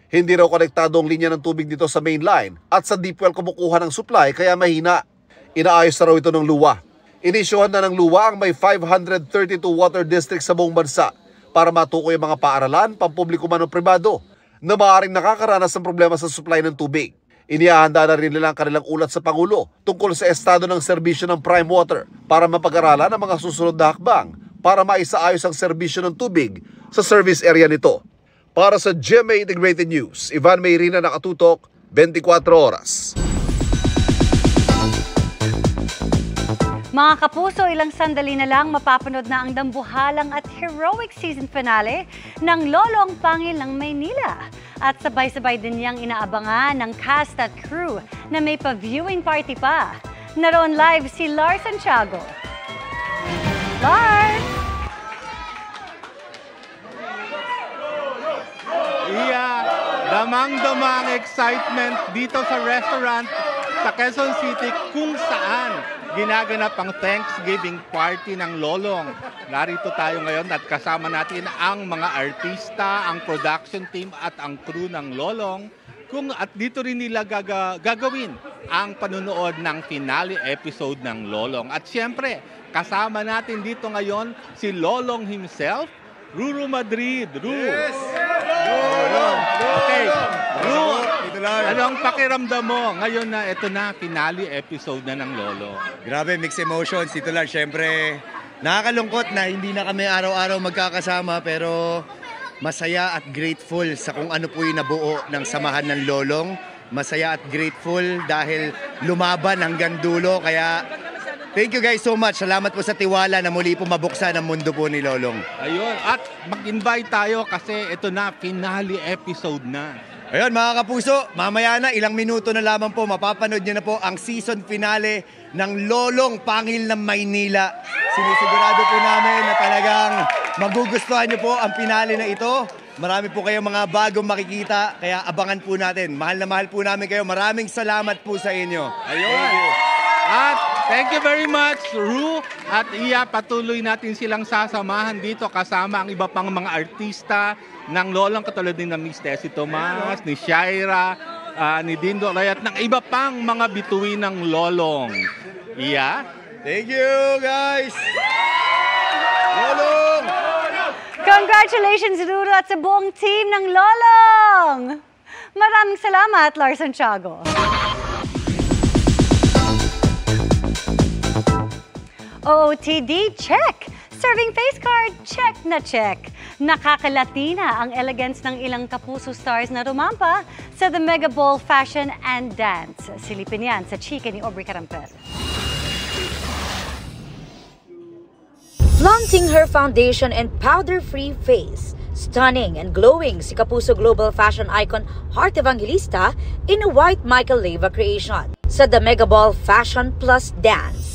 Hindi raw konektado ang linya ng tubig dito sa main line at sa deep well kumukuha ng supply kaya mahina. Inaayos na raw ito ng LUA. Inisyuhan na ng LUA ang may 532 water districts sa buong bansa para matukoy ang mga paaralan, pampubliko man o pribado na maaaring nakakaranas ng problema sa supply ng tubig. Inihahanda na rin nila ang kanilang ulat sa Pangulo tungkol sa estado ng serbisyo ng prime water para mapag-aralan ang mga susunod na hakbang para maisaayos ang serbisyo ng tubig sa service area nito. Para sa GMA Integrated News, Ivan Mayrina, nakatutok, 24 oras. Mga kapuso, ilang sandali na lang mapapanood na ang dambuhalang at heroic season finale ng Lolo ang Pangil ng Maynila. At sabay-sabay din niyang inaabangan ng cast at crew na may pa-viewing party pa. Naroon live si Lars Santiago. Lars! Damang-damang excitement dito sa restaurant sa Quezon City kung saan ginaganap ang Thanksgiving party ng Lolong. Narito tayo ngayon at kasama natin ang mga artista, ang production team at ang crew ng Lolong at dito rin nila gagawin ang panunood ng finale episode ng Lolong. At siyempre, kasama natin dito ngayon si Lolong himself, Ruru Madrid. Yes! Lolong! Okay, Ruru, ano ang pakiramdam mo ngayon na ito na, finale episode na ng Lolong? Grabe, mixed emotions. Dito lang, syempre, nakakalungkot na hindi na kami araw-araw magkakasama, pero masaya at grateful sa kung ano po yung nabuo ng samahan ng Lolong. Masaya at grateful dahil lumaban hanggang dulo. Kaya thank you guys so much. Salamat po sa tiwala na muli po mabuksan ang mundo po ni Lolong. Ayun, at mag-invite tayo kasi ito na, finale episode na. Ayun mga kapuso, mamaya na ilang minuto na lamang po mapapanood nyo na po ang season finale ng Lolong Pangil ng Maynila. Sinisigurado po namin na talagang magugustuhan nyo po ang finale na ito. Marami po kayong mga bagong makikita, kaya abangan po natin. Mahal na mahal po namin kayo. Maraming salamat po sa inyo. Ayun. At thank you very much, Ru. At patuloy natin silang sasamahan dito kasama ang iba pang mga artista ng Lolong katulad din na Miss Tessie Tomas, ni Shaira, ni Dindo Ray at ng iba pang mga bituin ng Lolong. Thank you, guys! Lolong! Congratulations, Ruru, at sa buong team ng Lolong! Maraming salamat, Lars Santiago. OOTD, check! Serving face card, check na check! Nakakalatina ang elegance ng ilang Kapuso stars na rumampa sa The Mega Ball Fashion and Dance. Silipin yan sa chika ni Aubrey Carampel. Flaunting her foundation and powder-free face, stunning and glowing si Kapuso global fashion icon Heart Evangelista in a white Michael Leyva creation sa The Mega Ball Fashion Plus Dance.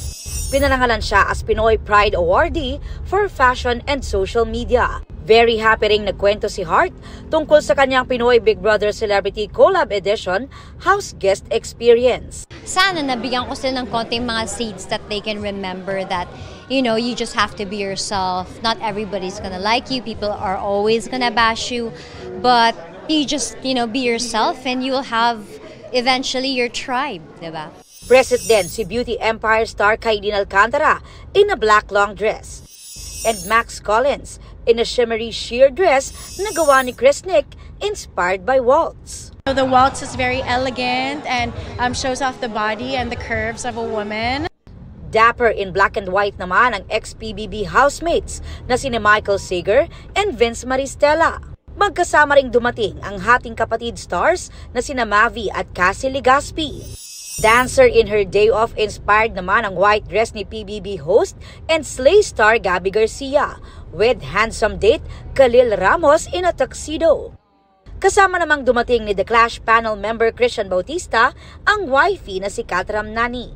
Pinanangalan siya as Pinoy Pride Awardee for Fashion and Social Media. Very happy ring nagkwento si Heart tungkol sa kanyang Pinoy Big Brother Celebrity Collab Edition House Guest Experience. Sana nabigyan ko sila ng konting mga seeds that they can remember that, you know, you just have to be yourself. Not everybody's gonna like you. People are always gonna bash you. But you just, you know, be yourself and you will have eventually your tribe, diba? Present din si Beauty Empire star Kailin Alcantara in a black long dress. And Max Collins in a shimmery sheer dress na gawa ni Chris Nick inspired by waltz. The waltz is very elegant and shows off the body and the curves of a woman. Dapper in black and white naman ang ex-PBB housemates na sina Michael Sager and Vince Maristella. Magkasama ring dumating ang hating kapatid stars na sina Mavi at Cassie Legaspi. Dancer in her day off inspired naman ang white dress ni PBB host and Slay star Gabby Garcia with handsome date Khalil Ramos in a tuxedo. Kasama namang dumating ni The Clash panel member Christian Bautista ang wifey na si Katram Nani.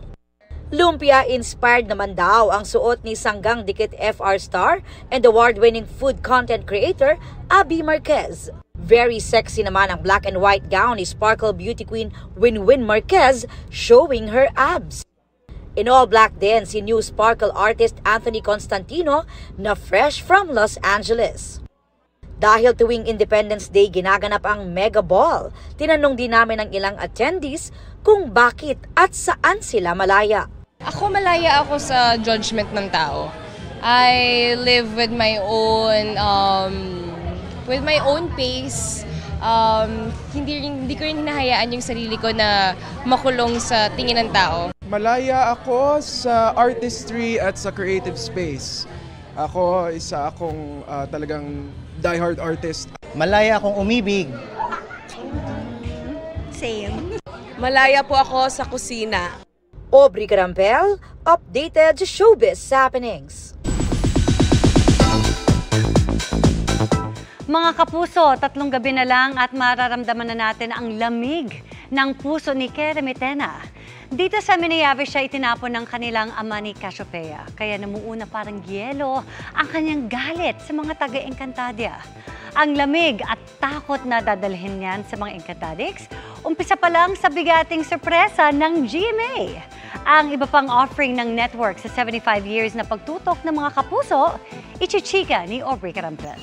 Lumpia-inspired naman daw ang suot ni Sanggang Dikit FR star and award-winning food content creator Abby Marquez. Very sexy naman ang black and white gown ni Sparkle Beauty Queen Winwin Marquez showing her abs. In all black din si new Sparkle artist Anthony Constantino na fresh from Los Angeles. Dahil tuwing Independence Day ginaganap ang Mega Ball, tinanong din namin ang ilang attendees kung bakit at saan sila malaya. Ako malaya ako sa judgment ng tao. I live with my own pace. Hindi ko rin hinahayaan yung sarili ko na makulong sa tingin ng tao. Malaya ako sa artistry at sa creative space. Ako, isa akong talagang diehard artist. Malaya akong umibig. Same. Malaya po ako sa kusina. Aubrey Carampel, updated showbiz happenings. Mga kapuso, 3 gabi na lang at mararamdaman na natin ang lamig ng puso ni Keremy Tena. Dito sa Minayave siya itinapon ng kanilang ama ni Cassiopeia. Kaya namuuna parang yelo ang kanyang galit sa mga taga-Encantadia. Ang lamig at takot na dadalhin niyan sa mga Encantadics, umpisa pa lang sa bigating sorpresa ng GMA. Ang iba pang offering ng network sa 75 years na pagtutok ng mga kapuso, ichichika ni Aubrey Carampel.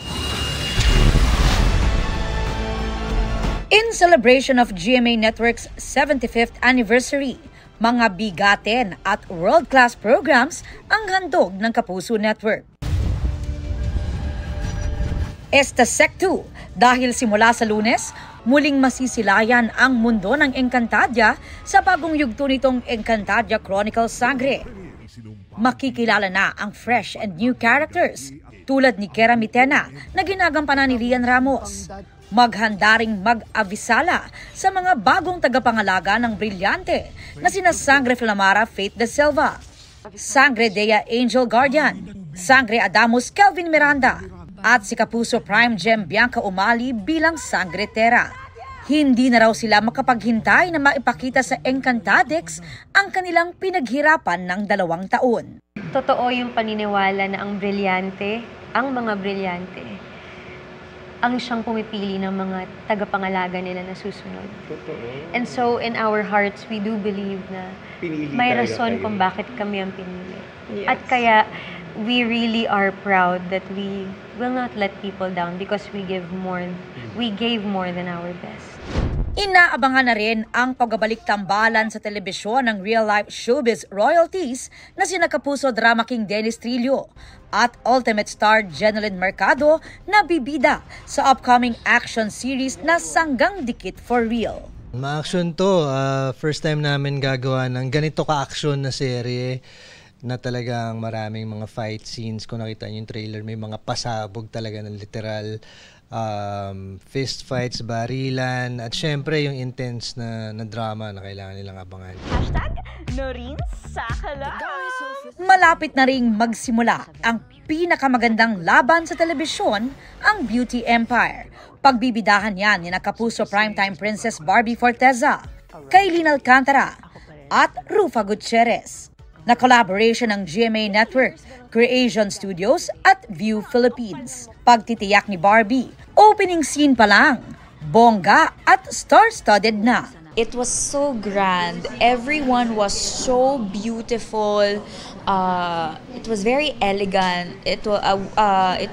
In celebration of GMA Network's 75th anniversary, mga bigatin at world-class programs ang handog ng Kapuso Network. Esta Sec 2, dahil simula sa Lunes, muling masisilayan ang mundo ng Encantadia sa bagong yugto nitong Encantadia Chronicles Sangre. Makikilala na ang fresh and new characters tulad ni Kera Mitena na ginagampanan ni Rian Ramos. Maghanda ring mag-avisala sa mga bagong tagapangalaga ng brilyante na sina Sangre Flamara Faith de Silva, Sangre Dea Angel Guardian, Sangre Adamus Kelvin Miranda, at si Kapuso Prime Gem Bianca Umali bilang Sangre Terra. Hindi na raw sila makapaghintay na maipakita sa Encantadex ang kanilang pinaghirapan ng 2 taon. Totoo yung paniniwala na ang mga brilyante, ang siyang pumipili ng mga tagapangalaga nila na susunod. Totoo. And so in our hearts, we do believe na may rason kung bakit kami ang pinili. Yes. At kaya we really are proud that we will not let people down because we gave more than our best. Inaabangan na rin ang pagbabalik tambalan sa telebisyon ng real-life showbiz royalties na sina Kapuso Drama King Dennis Trillo at Ultimate Star Jeneline Mercado na bibida sa upcoming action series na Sanggang Dikit for Real. Ma-action to. First time namin gagawa ng ganito ka-action na serye na talagang maraming mga fight scenes. Kung nakita niyo yung trailer, may mga pasabog talaga ng literal. Fist fights, barilan, at syempre yung intense na drama na kailangan nilang abangan. #Noreen-Sakala. Malapit na ring magsimula ang pinakamagandang laban sa telebisyon, ang Beauty Empire. Pagbibidahan yan ni Kapuso Primetime Princess Barbie Forteza, Kaylin Alcantara, at Rufa Gutierrez. Na collaboration ng GMA Network, Creation Studios at View Philippines. Pagtitiyak ni Barbie, opening scene pa lang, bongga at star-studded na. It was so grand. Everyone was so beautiful. It was very elegant. It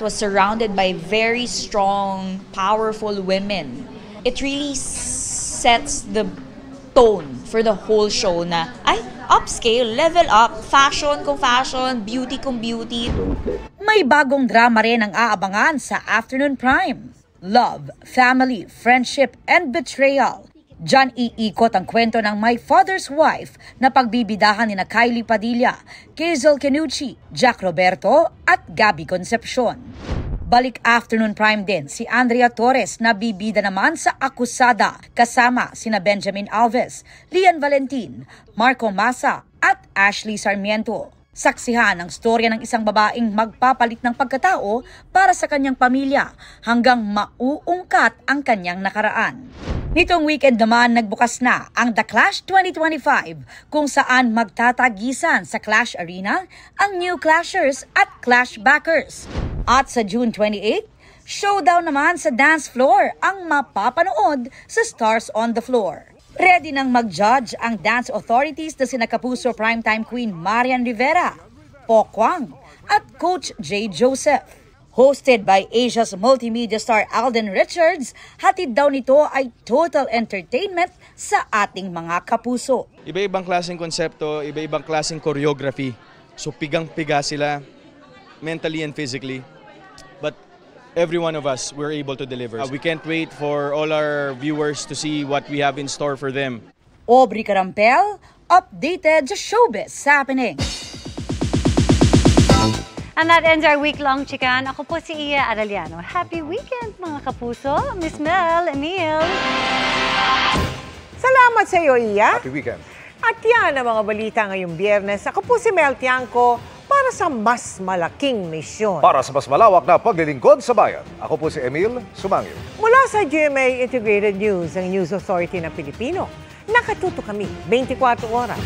was surrounded by very strong, powerful women. It really sets the tone for the whole show na upscale, level up, fashion kung fashion, beauty kung beauty. May bagong drama rin ang aabangan sa Afternoon Prime. Love, family, friendship, and betrayal. Diyan iikot ang kwento ng My Father's Wife na pagbibidahan ni Kylie Padilla, Quezal Canucci, Jack Roberto at Gabby Concepcion. Balik Afternoon Prime din si Andrea Torres na bibida naman sa Akusada kasama sina Benjamin Alves, Lian Valentin, Marco Massa at Ashley Sarmiento. Saksihan ang storya ng isang babaeng magpapalit ng pagkatao para sa kanyang pamilya hanggang mauungkat ang kanyang nakaraan. Nitong weekend naman nagbukas na ang The Clash 2025 kung saan magtatagisan sa Clash Arena ang New Clashers at Clash Backers. At sa June 28, showdown naman sa dance floor ang mapapanood sa Stars on the Floor. Ready nang mag-judge ang dance authorities na sina Kapuso Primetime Queen Marian Rivera, Pokwang at Coach J. Joseph. Hosted by Asia's multimedia star Alden Richards, hatid daw nito ay total entertainment sa ating mga kapuso. Iba-ibang klaseng konsepto, iba-ibang klaseng choreography. So pigang-piga sila mentally and physically. But every one of us, we're able to deliver. We can't wait for all our viewers to see what we have in store for them. Aubrey Carampel, updated sa showbiz happening. And that ends our week-long chikan. Ako po si Iya Arellano. Happy weekend, mga kapuso. Miss Mel, Emil. Salamat sa iyo, Iya. Happy weekend. At yan ang mga balita ngayong Biyernes. Ako po si Mel Tiangco para sa mas malaking misyon. Para sa mas malawak na paglilingkod sa bayan, ako po si Emil Sumangil. Mula sa GMA Integrated News, ang News Authority ng Pilipino, nakatuto kami 24 oras.